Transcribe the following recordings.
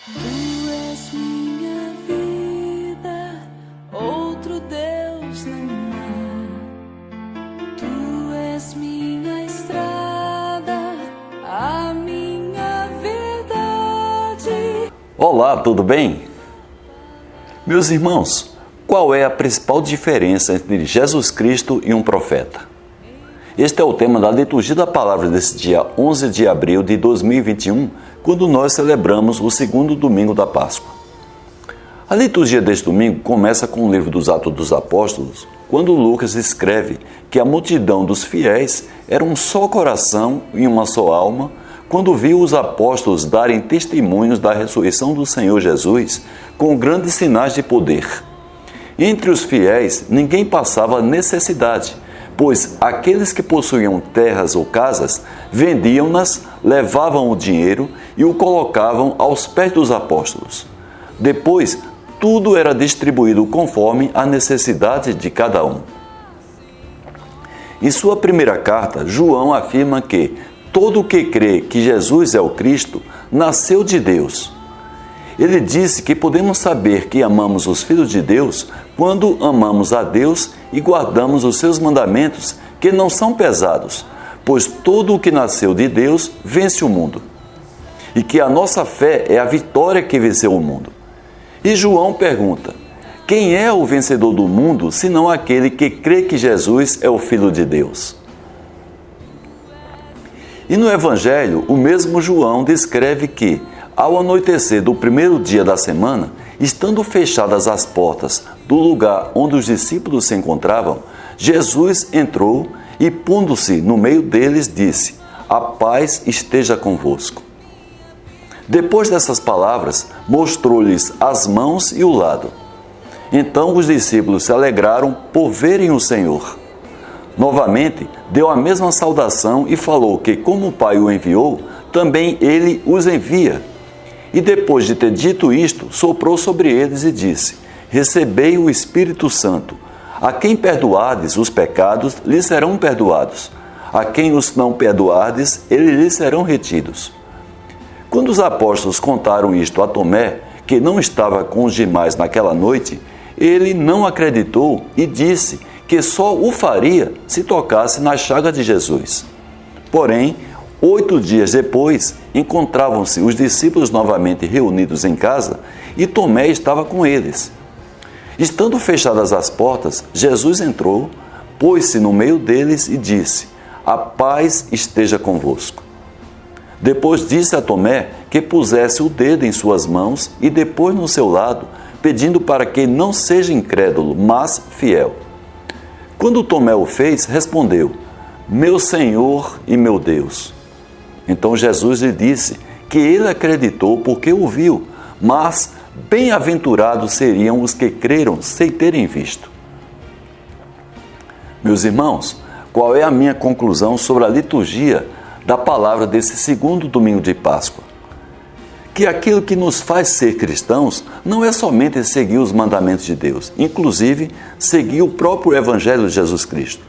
Tu és minha vida, outro Deus não há. Tu és minha estrada, a minha verdade. Olá, tudo bem? Meus irmãos, qual é a principal diferença entre Jesus Cristo e um profeta? Este é o tema da liturgia da palavra desse dia 11 de abril de 2021, quando nós celebramos o segundo domingo da Páscoa. A liturgia deste domingo começa com o livro dos Atos dos Apóstolos, quando Lucas escreve que a multidão dos fiéis era um só coração e uma só alma, quando viu os apóstolos darem testemunhos da ressurreição do Senhor Jesus com grandes sinais de poder. Entre os fiéis, ninguém passava necessidade, pois aqueles que possuíam terras ou casas, vendiam-nas, levavam o dinheiro e o colocavam aos pés dos apóstolos. Depois, tudo era distribuído conforme a necessidade de cada um. Em sua primeira carta, João afirma que todo o que crê que Jesus é o Cristo nasceu de Deus. Ele disse que podemos saber que amamos os filhos de Deus quando amamos a Deus e guardamos os seus mandamentos, que não são pesados, pois todo o que nasceu de Deus vence o mundo. E que a nossa fé é a vitória que venceu o mundo. E João pergunta: quem é o vencedor do mundo, senão aquele que crê que Jesus é o Filho de Deus? E no Evangelho, o mesmo João descreve que, ao anoitecer do primeiro dia da semana, estando fechadas as portas do lugar onde os discípulos se encontravam, Jesus entrou e, pondo-se no meio deles, disse: a paz esteja convosco. Depois dessas palavras, mostrou-lhes as mãos e o lado. Então os discípulos se alegraram por verem o Senhor. Novamente, deu a mesma saudação e falou que, como o Pai o enviou, também ele os envia. E depois de ter dito isto, soprou sobre eles e disse: recebei o Espírito Santo. A quem perdoardes os pecados, lhes serão perdoados. A quem os não perdoardes, eles lhes serão retidos. Quando os apóstolos contaram isto a Tomé, que não estava com os demais naquela noite, ele não acreditou e disse que só o faria se tocasse na chaga de Jesus. Porém, 8 dias depois, encontravam-se os discípulos novamente reunidos em casa e Tomé estava com eles. Estando fechadas as portas, Jesus entrou, pôs-se no meio deles e disse: a paz esteja convosco. Depois disse a Tomé que pusesse o dedo em suas mãos e depois no seu lado, pedindo para que não seja incrédulo, mas fiel. Quando Tomé o fez, respondeu: meu Senhor e meu Deus. Então Jesus lhe disse que ele acreditou porque o viu, mas bem-aventurados seriam os que creram sem terem visto. Meus irmãos, qual é a minha conclusão sobre a liturgia da palavra desse segundo domingo de Páscoa? Que aquilo que nos faz ser cristãos não é somente seguir os mandamentos de Deus, inclusive seguir o próprio Evangelho de Jesus Cristo.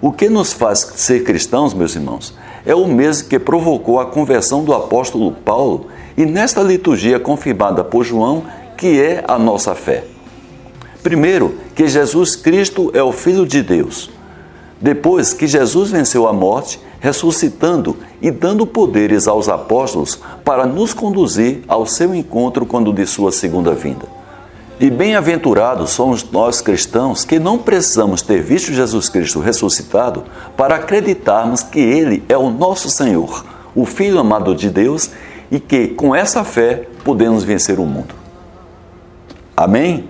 O que nos faz ser cristãos, meus irmãos, é o mesmo que provocou a conversão do apóstolo Paulo e nesta liturgia confirmada por João, que é a nossa fé. Primeiro, que Jesus Cristo é o Filho de Deus. Depois, que Jesus venceu a morte, ressuscitando e dando poderes aos apóstolos para nos conduzir ao seu encontro quando de sua segunda vinda. E bem-aventurados somos nós cristãos que não precisamos ter visto Jesus Cristo ressuscitado para acreditarmos que Ele é o nosso Senhor, o Filho amado de Deus, e que com essa fé podemos vencer o mundo. Amém?